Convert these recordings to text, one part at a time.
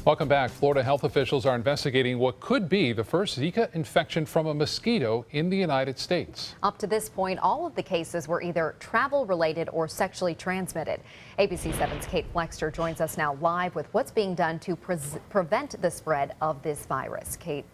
Welcome back. Florida health officials are investigating what could be the first Zika infection from a mosquito in the United States. Up to this point, all of the cases were either travel-related or sexually transmitted. ABC 7's Kate Flexter joins us now live with what's being done to prevent the spread of this virus. Kate.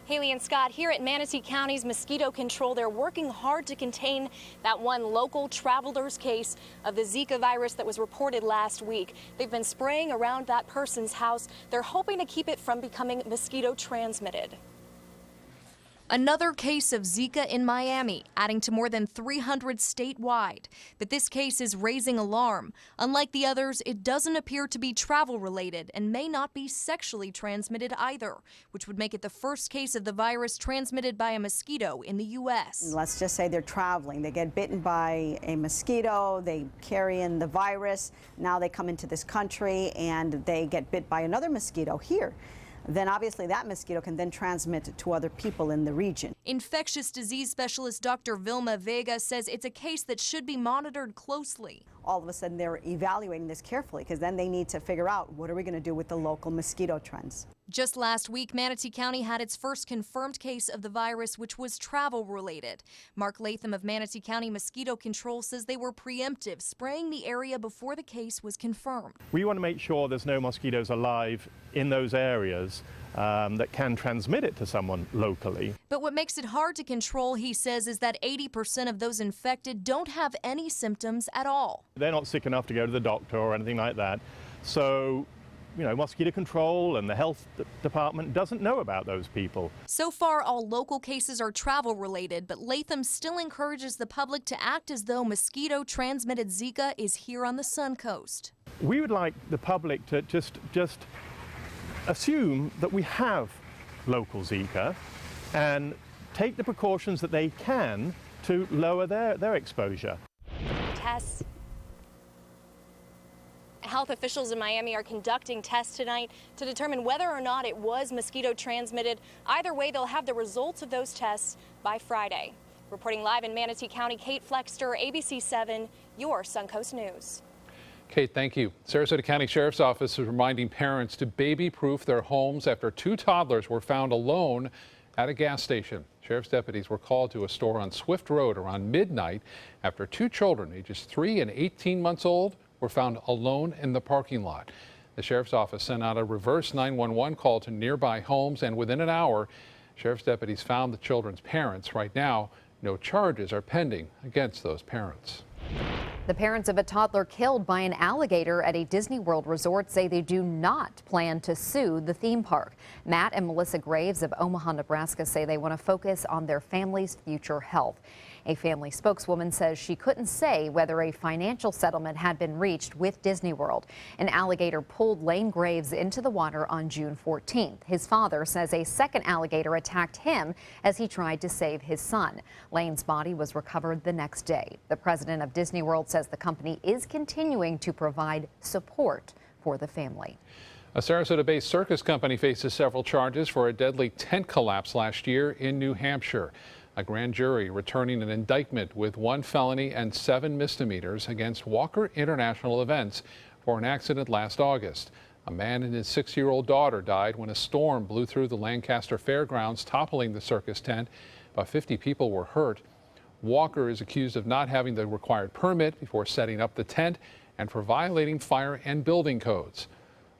Haley and Scott, here at Manatee County's Mosquito Control, they're working hard to contain that one local traveler's case of the Zika virus that was reported last week. They've been spraying around that person's house. They're hoping to keep it from becoming mosquito transmitted. Another case of Zika in Miami, adding to more than 300 statewide. But this case is raising alarm. Unlike the others, it doesn't appear to be travel-related and may not be sexually transmitted either, which would make it the first case of the virus transmitted by a mosquito in the U.S. Let's just say they're traveling. They get bitten by a mosquito, they carry in the virus, now they come into this country and they get bit by another mosquito here. Then obviously that mosquito can then transmit to other people in the region. Infectious disease specialist Dr. Vilma Vega says it's a case that should be monitored closely. All of a sudden they're evaluating this carefully because then they need to figure out what are we going to do with the local mosquito trends. Just last week, Manatee County had its first confirmed case of the virus, which was travel-related. Mark Latham of Manatee County Mosquito Control says they were preemptive, spraying the area before the case was confirmed. We want to make sure there's no mosquitoes alive in those areas that can transmit it to someone locally. But what makes it hard to control, he says, is that 80% of those infected don't have any symptoms at all. They're not sick enough to go to the doctor or anything like that. So, you know, mosquito control and the health department doesn't know about those people. So far, all local cases are travel-related, but Latham still encourages the public to act as though mosquito-transmitted Zika is here on the Suncoast. We would like the public to just assume that we have local Zika and take the precautions that they can to lower their exposure. Tests. Health officials in Miami are conducting tests tonight to determine whether or not it was mosquito transmitted. Either way, they'll have the results of those tests by Friday. Reporting live in Manatee County, Kate Flexter, ABC 7, your Suncoast News. Kate, thank you. Sarasota County Sheriff's Office is reminding parents to baby-proof their homes after two toddlers were found alone at a gas station. Sheriff's deputies were called to a store on Swift Road around midnight after two children, ages 3 and 18 months old, were found alone in the parking lot. The Sheriff's Office sent out a reverse 911 call to nearby homes, and within an hour, Sheriff's deputies found the children's parents. Right now, no charges are pending against those parents. The parents of a toddler killed by an alligator at a Disney World resort say they do not plan to sue the theme park. Matt and Melissa Graves of Omaha, Nebraska say they want to focus on their family's future health. A family spokeswoman says she couldn't say whether a financial settlement had been reached with Disney World. An alligator pulled Lane Graves into the water on June 14th. His father says a second alligator attacked him as he tried to save his son. Lane's body was recovered the next day. The president of Disney World says the company is continuing to provide support for the family. A Sarasota-based circus company faces several charges for a deadly tent collapse last year in New Hampshire. A grand jury returning an indictment with 1 felony and 7 misdemeanors against Walker International Events for an accident last August. A man and his 6-year-old daughter died when a storm blew through the Lancaster Fairgrounds, toppling the circus tent. About 50 people were hurt. Walker is accused of not having the required permit before setting up the tent and for violating fire and building codes.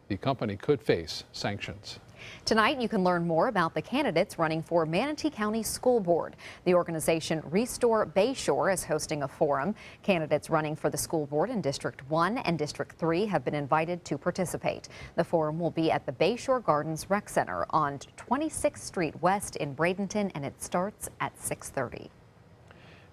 The company could face sanctions. Tonight, you can learn more about the candidates running for Manatee County School Board. The organization Restore Bayshore is hosting a forum. Candidates running for the school board in District 1 and District 3 have been invited to participate. The forum will be at the Bayshore Gardens Rec Center on 26th Street West in Bradenton, and it starts at 6:30.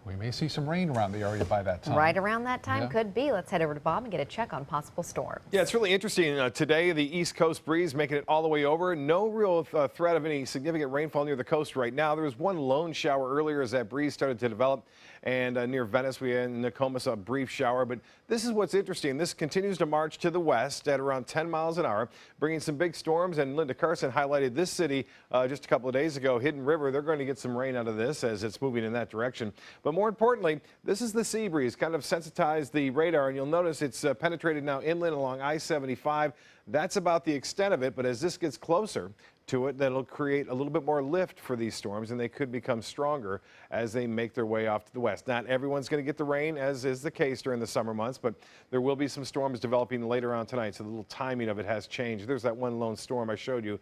We may see some rain around the area by that time. Right around that time, Yeah. Could be. Let's head over to Bob and get a check on possible storms. Yeah, it's really interesting. Today, the East Coast breeze making it all the way over. No real threat of any significant rainfall near the coast right now. There was one lone shower earlier as that breeze started to develop. And near Venice, we had in Nokomis a brief shower. But this is what's interesting. This continues to march to the west at around 10 miles an hour, bringing some big storms. And Linda Carson highlighted this city just a couple of days ago, Hidden River. They're going to get some rain out of this as it's moving in that direction. But But more importantly, this is the sea breeze, kind of sensitized the radar, and you'll notice it's penetrated now inland along I-75. That's about the extent of it, but as this gets closer to it, that'll create a little bit more lift for these storms, and they could become stronger as they make their way off to the west. Not everyone's going to get the rain, as is the case during the summer months, but there will be some storms developing later on tonight, so the little timing of it has changed. There's that one lone storm I showed you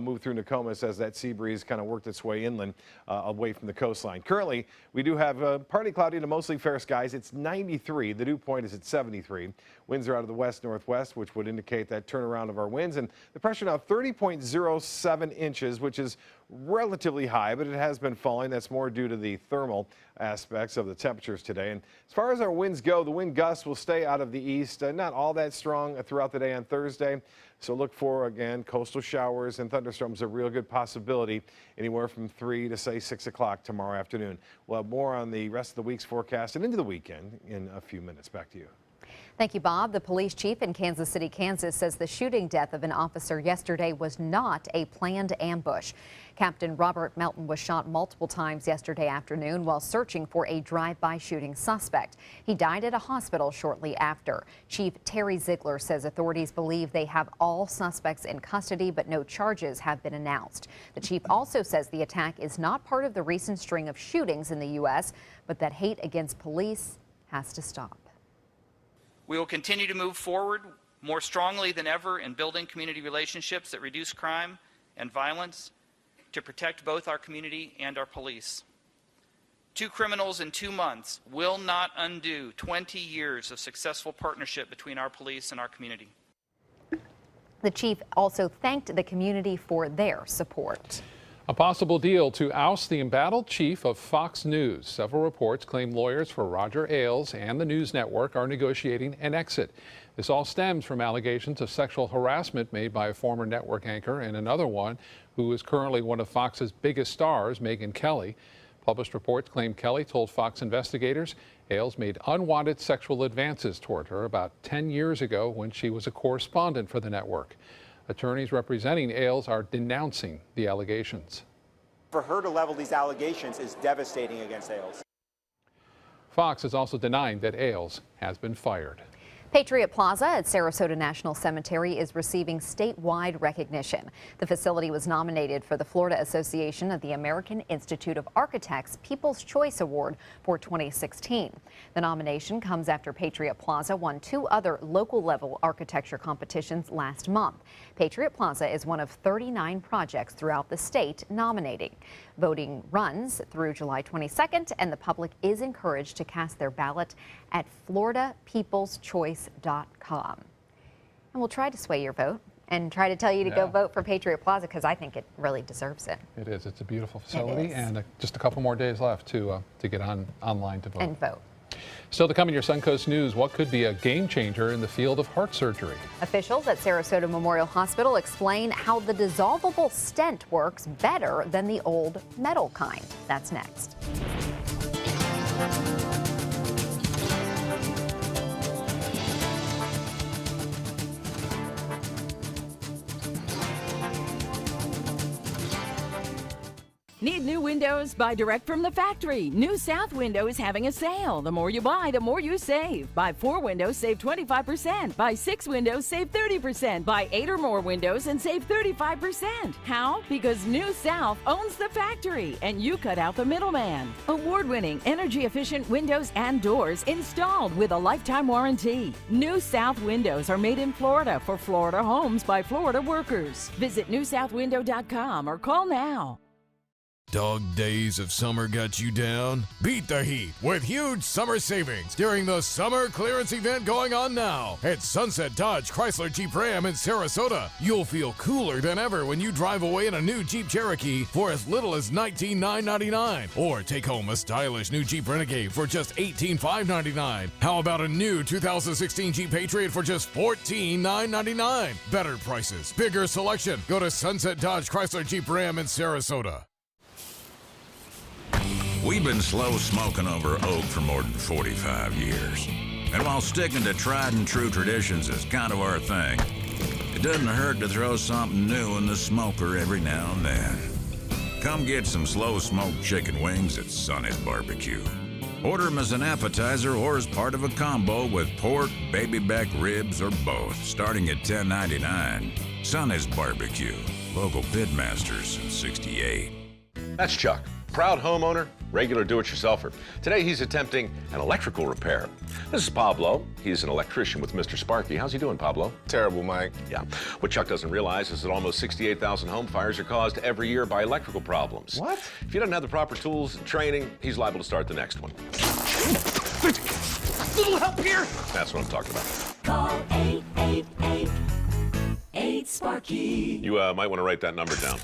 move through Nokomis as that sea breeze kind of worked its way inland away from the coastline. Currently, we do have partly cloudy to mostly fair skies. It's 93. The dew point is at 73. Winds are out of the west-northwest, which would indicate that turnaround of our winds, and the pressure now 30.07 inches, which is relatively high, but it has been falling. That's more due to the thermal aspects of the temperatures today. And as far as our winds go, the wind gusts will stay out of the east, not all that strong throughout the day on Thursday. So look for, again, coastal showers and thunderstorms, a real good possibility anywhere from 3 to, say, 6 o'clock tomorrow afternoon. We'll have more on the rest of the week's forecast and into the weekend in a few minutes. Back to you. Thank you, Bob. The police chief in Kansas City, Kansas, says the shooting death of an officer yesterday was not a planned ambush. Captain Robert Melton was shot multiple times yesterday afternoon while searching for a drive-by shooting suspect. He died at a hospital shortly after. Chief Terry Ziegler says authorities believe they have all suspects in custody, but no charges have been announced. The chief also says the attack is not part of the recent string of shootings in the U.S., but that hate against police has to stop. We will continue to move forward more strongly than ever in building community relationships that reduce crime and violence to protect both our community and our police. 2 criminals in 2 months will not undo 20 years of successful partnership between our police and our community. The chief also thanked the community for their support. A possible deal to oust the embattled chief of Fox News. Several reports claim lawyers for Roger Ailes and the news network are negotiating an exit. This all stems from allegations of sexual harassment made by a former network anchor and another one who is currently one of Fox's biggest stars, Megyn Kelly. Published reports claim Kelly told Fox investigators Ailes made unwanted sexual advances toward her about 10 years ago when she was a correspondent for the network. Attorneys representing Ailes are denouncing the allegations. For her to level these allegations is devastating against Ailes. Fox is also denying that Ailes has been fired. Patriot Plaza at Sarasota National Cemetery is receiving statewide recognition. The facility was nominated for the Florida Association of the American Institute of Architects People's Choice Award for 2016. The nomination comes after Patriot Plaza won 2 other local-level architecture competitions last month. Patriot Plaza is one of 39 projects throughout the state nominating. Voting runs through July 22nd, and the public is encouraged to cast their ballot at floridapeopleschoice.com. And we'll try to sway your vote and try to tell you to go vote for Patriot Plaza because I think it really deserves it. It is. It's a beautiful facility, and just a couple more days left to get online to vote. And vote. Still to come in your Suncoast News, what could be a game changer in the field of heart surgery? Officials at Sarasota Memorial Hospital explain how the dissolvable stent works better than the old metal kind. That's next. Need new windows? Buy direct from the factory. New South Window is having a sale. The more you buy, the more you save. Buy 4 windows, save 25%. Buy 6 windows, save 30%. Buy 8 or more windows and save 35%. How? Because New South owns the factory and you cut out the middleman. Award-winning, energy-efficient windows and doors installed with a lifetime warranty. New South Windows are made in Florida for Florida homes by Florida workers. Visit newsouthwindow.com or call now. Dog days of summer got you down? Beat the heat with huge summer savings during the summer clearance event going on now at Sunset Dodge Chrysler Jeep Ram in Sarasota. You'll feel cooler than ever when you drive away in a new Jeep Cherokee for as little as $19,999, or take home a stylish new Jeep Renegade for just $18,599. How about a new 2016 Jeep Patriot for just $14,999? Better prices, bigger selection. Go to Sunset Dodge Chrysler Jeep Ram in Sarasota. We've been slow smoking over oak for more than 45 years. And while sticking to tried and true traditions is kind of our thing, it doesn't hurt to throw something new in the smoker every now and then. Come get some slow smoked chicken wings at Sonny's Barbecue. Order them as an appetizer or as part of a combo with pork, baby back ribs, or both, starting at $10.99. Sonny's Barbecue, local pitmasters since '68. That's Chuck, proud homeowner, regular do-it-yourselfer. Today he's attempting an electrical repair. This is Pablo. He's an electrician with Mr. Sparky. How's he doing, Pablo? Terrible, Mike. Yeah. What Chuck doesn't realize is that almost 68,000 home fires are caused every year by electrical problems. What? If you don't have the proper tools and training, he's liable to start the next one. Little help here. That's what I'm talking about. Call 888-8-SPARKY. You might want to write that number down.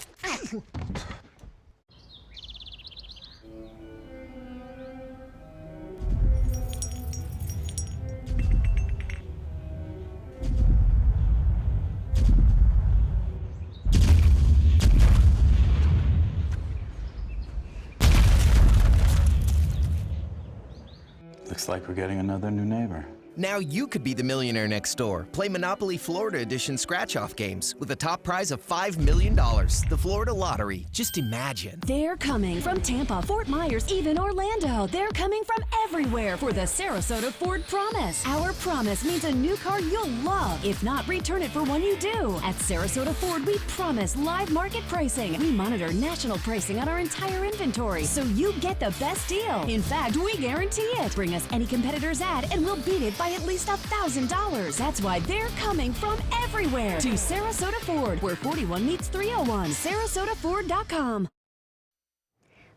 Looks like we're getting another new neighbor. Now you could be the millionaire next door. Play Monopoly Florida Edition scratch-off games with a top prize of $5 million. The Florida Lottery. Just imagine. They're coming from Tampa, Fort Myers, even Orlando. They're coming from everywhere for the Sarasota Ford Promise. Our promise means a new car you'll love. If not, return it for one you do. At Sarasota Ford, we promise live market pricing. We monitor national pricing on our entire inventory, so you get the best deal. In fact, we guarantee it. Bring us any competitor's ad, and we'll beat it by at least $1,000. That's why they're coming from everywhere to Sarasota Ford, where 41 meets 301. SarasotaFord.com.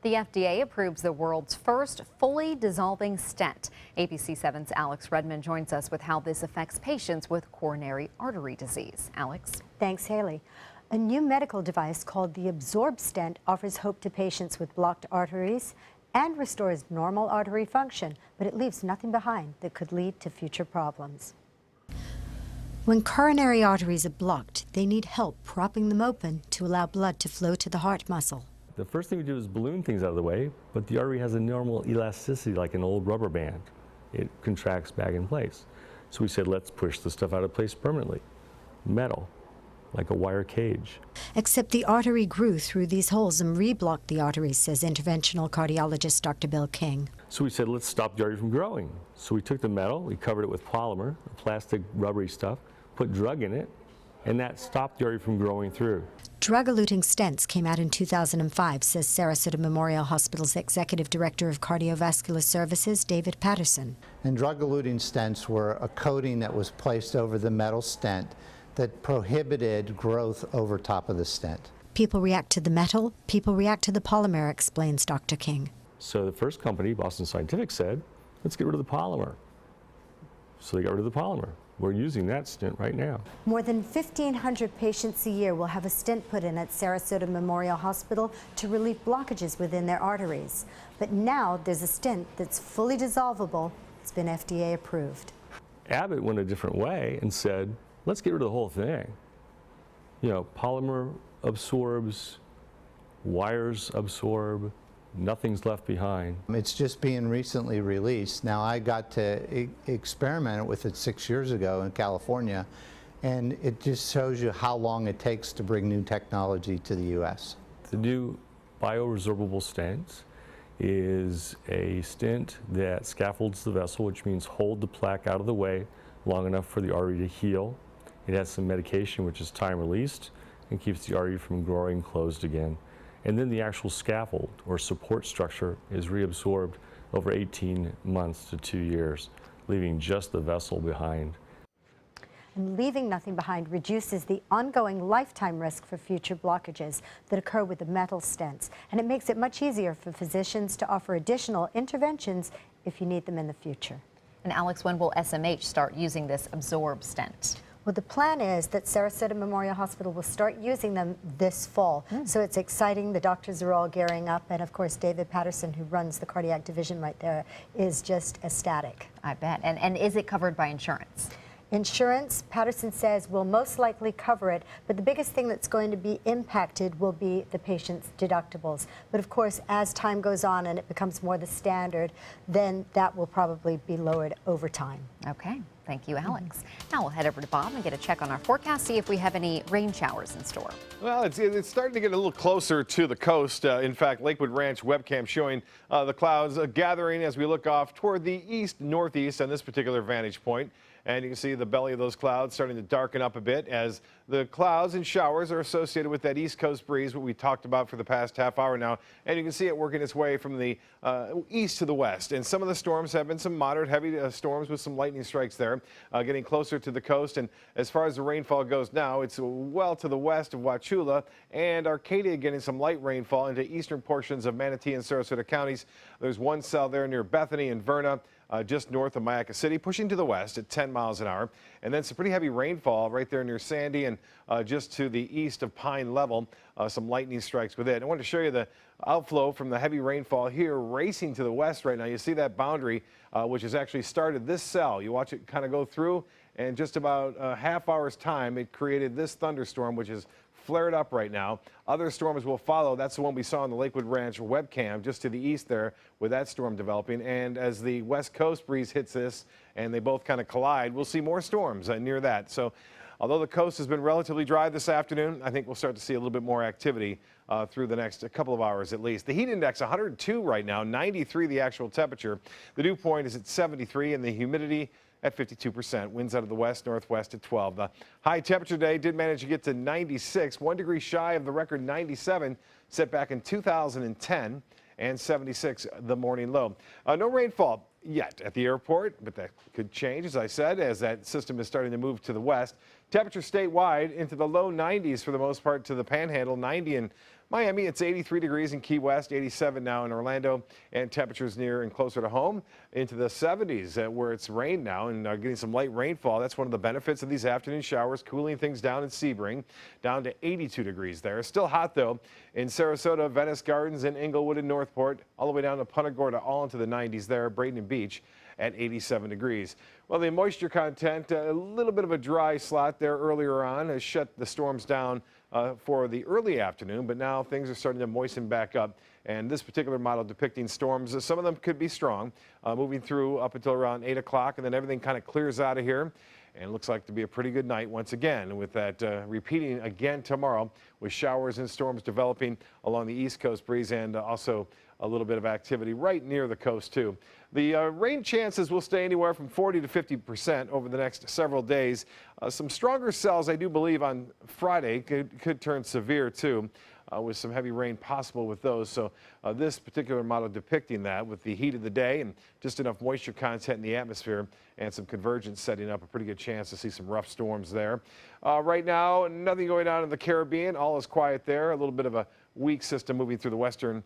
The FDA approves the world's first fully dissolving stent. ABC 7's Alex Redmond joins us with how this affects patients with coronary artery disease. Alex. Thanks, Haley. A new medical device called the Absorb stent offers hope to patients with blocked arteries and restores normal artery function, but it leaves nothing behind that could lead to future problems. When coronary arteries are blocked, they need help propping them open to allow blood to flow to the heart muscle. The first thing we do is balloon things out of the way, but the artery has a normal elasticity like an old rubber band. It contracts back in place. So we said, let's push the stuff out of place permanently. Metal, like a wire cage. Except the artery grew through these holes and reblocked the arteries, says interventional cardiologist Dr. Bill King. So we said, let's stop the artery from growing. So we took the metal, we covered it with polymer, plastic rubbery stuff, put drug in it, and that stopped the artery from growing through. Drug-eluting stents came out in 2005, says Sarasota Memorial Hospital's Executive Director of Cardiovascular Services, David Patterson. And drug-eluting stents were a coating that was placed over the metal stent that prohibited growth over top of the stent. People react to the metal, people react to the polymer, explains Dr. King. So the first company, Boston Scientific, said, let's get rid of the polymer. So they got rid of the polymer. We're using that stent right now. More than 1,500 patients a year will have a stent put in at Sarasota Memorial Hospital to relieve blockages within their arteries. But now there's a stent that's fully dissolvable. It's been FDA approved. Abbott went a different way and said, let's get rid of the whole thing. You know, polymer absorbs, wires absorb, nothing's left behind. It's just being recently released. Now, I got to experiment with it 6 years ago in California, and it just shows you how long it takes to bring new technology to the U.S. The new bioresorbable stent is a stent that scaffolds the vessel, which means hold the plaque out of the way long enough for the artery to heal. It has some medication, which is time released, and keeps the artery from growing closed again. And then the actual scaffold or support structure is reabsorbed over 18 months to 2 years, leaving just the vessel behind. And leaving nothing behind reduces the ongoing lifetime risk for future blockages that occur with the metal stents. And it makes it much easier for physicians to offer additional interventions if you need them in the future. And Alex, when will SMH start using this Absorb stent? Well, the plan is that Sarasota Memorial Hospital will start using them this fall. So it's exciting. The doctors are all gearing up. And of course, David Patterson, who runs the cardiac division right there, is just ecstatic. I bet. And is it covered by insurance? Insurance, Patterson says, will most likely cover it, but the biggest thing that's going to be impacted will be the patient's deductibles. But of course, as time goes on and it becomes more the standard, then that will probably be lowered over time. Okay. Thank you, Alex. Now we'll head over to Bob and get a check on our forecast, see if we have any rain showers in store. Well, it's starting to get a little closer to the coast. In fact, Lakewood Ranch webcam showing the clouds gathering as we look off toward the east-northeast on this particular vantage point. And you can see the belly of those clouds starting to darken up a bit as the clouds and showers are associated with that east coast breeze, what we talked about for the past half hour now. And you can see it working its way from the east to the west. And some of the storms have been some moderate heavy storms with some lightning strikes there, getting closer to the coast. And as far as the rainfall goes now, it's well to the west of Wauchula and Arcadia getting some light rainfall into eastern portions of Manatee and Sarasota counties. There's one cell there near Bethany and Verna. Just north of Mayaca City, pushing to the west at 10 miles an hour. And then some pretty heavy rainfall right there near Sandy and just to the east of Pine Level. Some lightning strikes with it. I wanted to show you the outflow from the heavy rainfall here racing to the west right now. You see that boundary, which has actually started this cell. You watch it kind of go through, and just about a half hour's time, it created this thunderstorm, which is flared up right now. Other storms will follow. That's the one we saw on the Lakewood Ranch webcam just to the east there with that storm developing. And as the west coast breeze hits this and they both kind of collide, we'll see more storms near that. So although the coast has been relatively dry this afternoon, I think we'll start to see a little bit more activity through the next couple of hours at least. The heat index 102 right now, 93 the actual temperature. The dew point is at 73 and the humidity at 52%. Winds out of the west, northwest at 12. The high temperature today did manage to get to 96, 1 degree shy of the record 97 set back in 2010, and 76 the morning low. No rainfall yet at the airport, but that could change, as I said, as that system is starting to move to the west. Temperature statewide into the low 90s for the most part to the Panhandle, 90 in Miami. It's 83 degrees in Key West, 87 now in Orlando, and temperatures near and closer to home into the 70s where it's rained now and getting some light rainfall. That's one of the benefits of these afternoon showers, cooling things down in Sebring, down to 82 degrees there. Still hot though in Sarasota, Venice Gardens, and Inglewood and Northport, all the way down to Punta Gorda, all into the 90s there, Braden and Beach at 87 degrees. Well, the moisture content, a little bit of a dry slot there earlier on, has shut the storms down for the early afternoon, but now things are starting to moisten back up. And this particular model depicting storms, some of them could be strong, moving through up until around 8 o'clock, and then everything kind of clears out of here. And it looks like to be a pretty good night once again, with that repeating again tomorrow with showers and storms developing along the east coast breeze and also a little bit of activity right near the coast too. The rain chances will stay anywhere from 40 to 50% over the next several days. Some stronger cells, I do believe, on Friday could turn severe too, with some heavy rain possible with those. So this particular model depicting that with the heat of the day and just enough moisture content in the atmosphere and some convergence setting up a pretty good chance to see some rough storms there. Right now, nothing going on in the Caribbean. All is quiet there. A little bit of a weak system moving through the western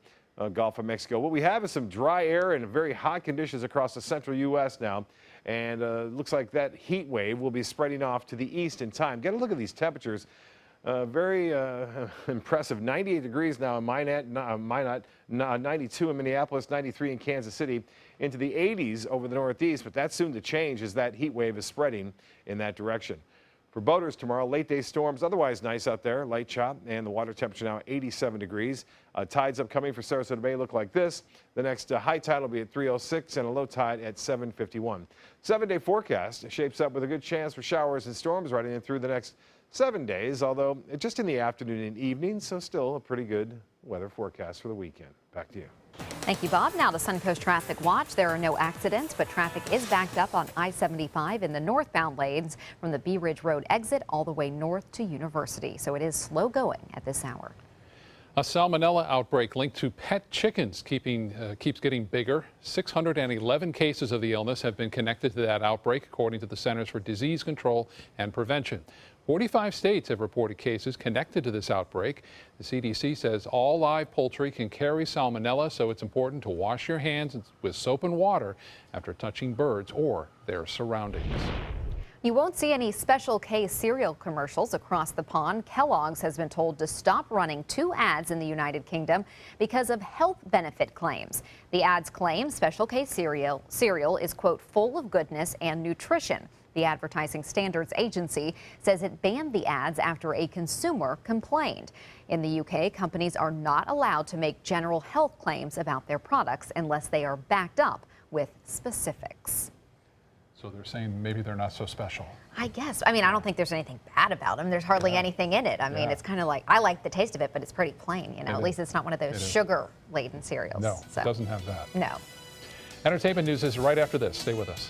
Gulf of Mexico. What we have is some dry air and very hot conditions across the central U.S. now. And looks like that heat wave will be spreading off to the east in time. Get a look at these temperatures. Very impressive. 98 degrees now in Minot, 92 in Minneapolis, 93 in Kansas City, into the 80s over the Northeast. But that's soon to change as that heat wave is spreading in that direction. For boaters tomorrow, late day storms, otherwise nice out there, light chop, and the water temperature now 87 degrees. Tides upcoming for Sarasota Bay look like this. The next high tide will be at 3:06 and a low tide at 7:51. 7-day forecast shapes up with a good chance for showers and storms running in through the next 7 days, although just in the afternoon and evening, so still a pretty good weather forecast for the weekend. Back to you. Thank you, Bob. Now the Suncoast Traffic Watch. There are no accidents, but traffic is backed up on I-75 in the northbound lanes from the Bee Ridge Road exit all the way north to University. So it is slow going at this hour. A salmonella outbreak linked to pet chickens keeps getting bigger. 611 cases of the illness have been connected to that outbreak, according to the Centers for Disease Control and Prevention. 45 states have reported cases connected to this outbreak. The CDC says all live poultry can carry salmonella, so it's important to wash your hands with soap and water after touching birds or their surroundings. You won't see any Special K cereal commercials across the pond. Kellogg's has been told to stop running 2 ads in the United Kingdom because of health benefit claims. The ads claim Special K cereal is, quote, full of goodness and nutrition. The The Advertising Standards Agency says it banned the ads after a consumer complained. In the UK, companies are not allowed to make general health claims about their products unless they are backed up with specifics. So they're saying maybe they're not so special. I guess. I mean, I don't think there's anything bad about them. There's hardly anything in it. I mean, it's kind of like, I like the taste of it, but it's pretty plain, you know. At least it's not one of those sugar-laden cereals. No, it doesn't have that. No. Entertainment news is right after this. Stay with us.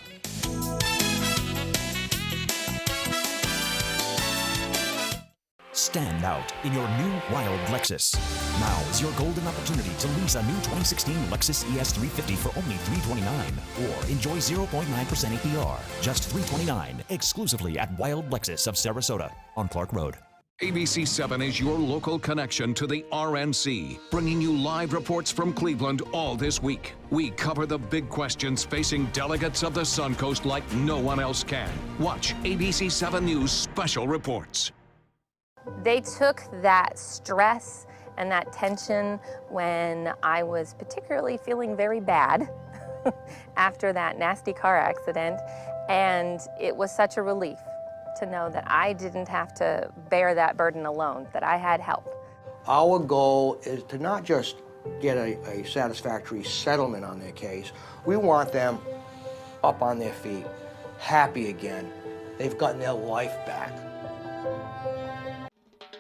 Stand out in your new wild Lexus. Now is your golden opportunity to lease a new 2016 Lexus ES350 for only $329, or enjoy 0.9% APR, just $329, exclusively at Wild Lexus of Sarasota on Clark Road. ABC7 is your local connection to the RNC, bringing you live reports from Cleveland all this week. We cover the big questions facing delegates of the Suncoast like no one else can. Watch ABC7 News special reports. They took that stress and that tension when I was particularly feeling very bad after that nasty car accident, and it was such a relief to know that I didn't have to bear that burden alone, that I had help. Our goal is to not just get a satisfactory settlement on their case. We want them up on their feet, happy again. They've gotten their life back.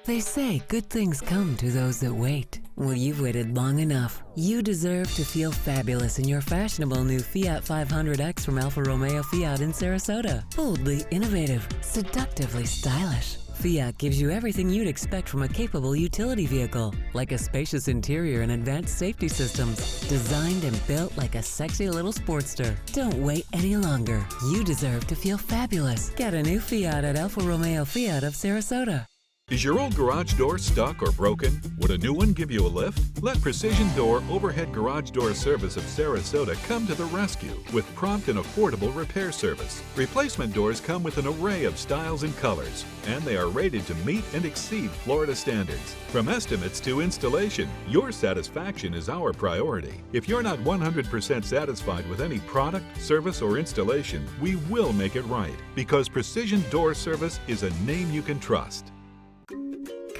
They say good things come to those that wait. Well, you've waited long enough. You deserve to feel fabulous in your fashionable new Fiat 500X from Alfa Romeo Fiat in Sarasota. Boldly innovative, seductively stylish. Fiat gives you everything you'd expect from a capable utility vehicle, like a spacious interior and advanced safety systems, designed and built like a sexy little Sportster. Don't wait any longer. You deserve to feel fabulous. Get a new Fiat at Alfa Romeo Fiat of Sarasota. Is your old garage door stuck or broken? Would a new one give you a lift? Let Precision Door Overhead Garage Door Service of Sarasota come to the rescue with prompt and affordable repair service. Replacement doors come with an array of styles and colors, and they are rated to meet and exceed Florida standards. From estimates to installation, your satisfaction is our priority. If you're not 100% satisfied with any product, service, or installation, we will make it right, because Precision Door Service is a name you can trust.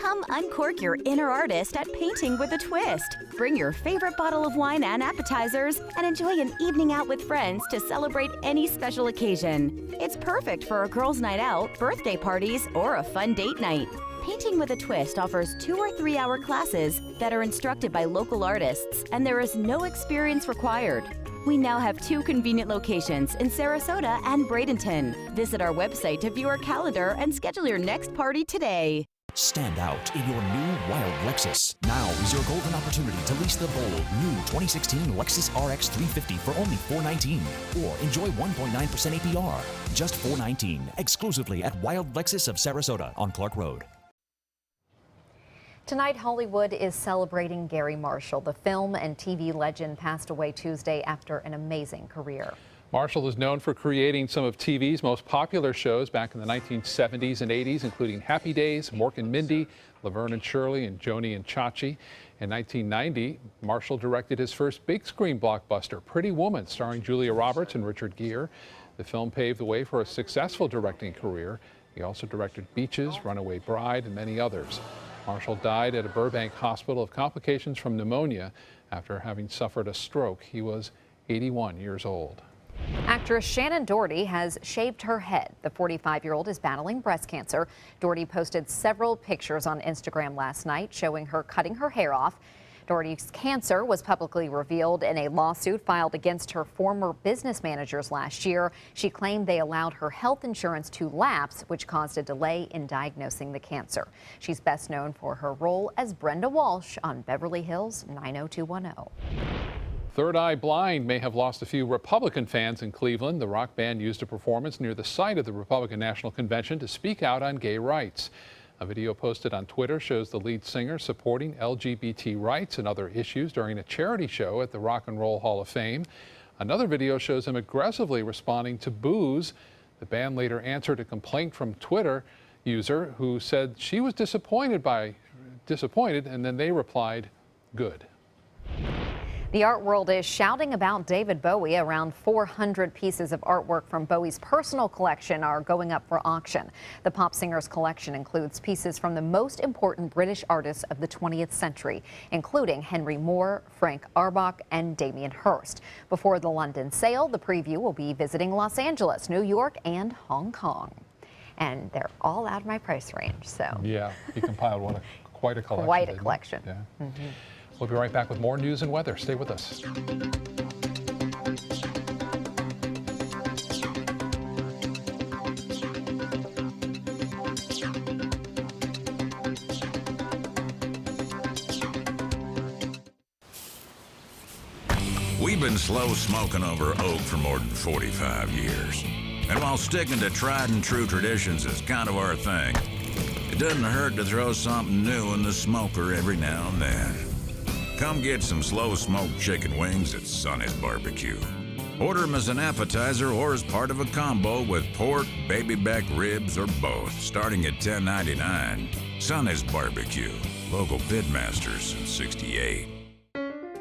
Come uncork your inner artist at Painting with a Twist. Bring your favorite bottle of wine and appetizers and enjoy an evening out with friends to celebrate any special occasion. It's perfect for a girls' night out, birthday parties, or a fun date night. Painting with a Twist offers 2 or 3 hour classes that are instructed by local artists, and there is no experience required. We now have 2 convenient locations in Sarasota and Bradenton. Visit our website to view our calendar and schedule your next party today. Stand out in your new wild Lexus. Now is your golden opportunity to lease the bold new 2016 Lexus RX 350 for only $419, or enjoy 1.9% APR, just $419, exclusively at Wild Lexus of Sarasota on Clark Road. Tonight, Hollywood is celebrating Gary Marshall. The film and TV legend passed away Tuesday after an amazing career. Marshall is known for creating some of TV's most popular shows back in the 1970s and 80s, including Happy Days, Mork and Mindy, Laverne and Shirley, and Joni and Chachi. In 1990, Marshall directed his first big screen blockbuster, Pretty Woman, starring Julia Roberts and Richard Gere. The film paved the way for a successful directing career. He also directed Beaches, Runaway Bride, and many others. Marshall died at a Burbank hospital of complications from pneumonia after having suffered a stroke. He was 81 years old. Actress Shannon Doherty has shaved her head. The 45-year-old is battling breast cancer. Doherty posted several pictures on Instagram last night showing her cutting her hair off. Doherty's cancer was publicly revealed in a lawsuit filed against her former business managers last year. She claimed they allowed her health insurance to lapse, which caused a delay in diagnosing the cancer. She's best known for her role as Brenda Walsh on Beverly Hills 90210. Third Eye Blind may have lost a few Republican fans in Cleveland. The rock band used a performance near the site of the Republican National Convention to speak out on gay rights. A video posted on Twitter shows the lead singer supporting LGBT rights and other issues during a charity show at the Rock and Roll Hall of Fame. Another video shows him aggressively responding to boos. The band later answered a complaint from Twitter user who said she was disappointed, and then they replied, "Good." The art world is shouting about David Bowie. Around 400 pieces of artwork from Bowie's personal collection are going up for auction. The pop singer's collection includes pieces from the most important British artists of the 20th century, including Henry Moore, Frank Arbach, and Damien Hirst. Before the London sale, the preview will be visiting Los Angeles, New York, and Hong Kong. And they're all out of my price range, so. Yeah, he compiled quite a collection. Quite a collection. Yeah. We'll be right back with more news and weather. Stay with us. We've been slow smoking over oak for more than 45 years. And while sticking to tried and true traditions is kind of our thing, it doesn't hurt to throw something new in the smoker every now and then. Come get some slow smoked chicken wings at Sonny's Barbecue. Order them as an appetizer or as part of a combo with pork, baby back ribs, or both, starting at $10.99. Sonny's Barbecue, local pitmasters since '68.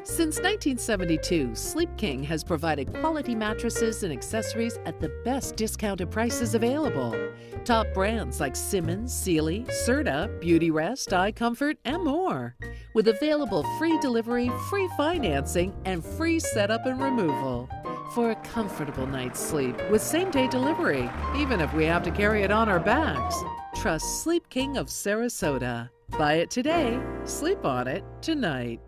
Since 1972, Sleep King has provided quality mattresses and accessories at the best discounted prices available. Top brands like Simmons, Sealy, Serta, Beautyrest, iComfort, and more. With available free delivery, free financing, and free setup and removal. For a comfortable night's sleep with same-day delivery, even if we have to carry it on our backs. Trust Sleep King of Sarasota. Buy it today, sleep on it tonight.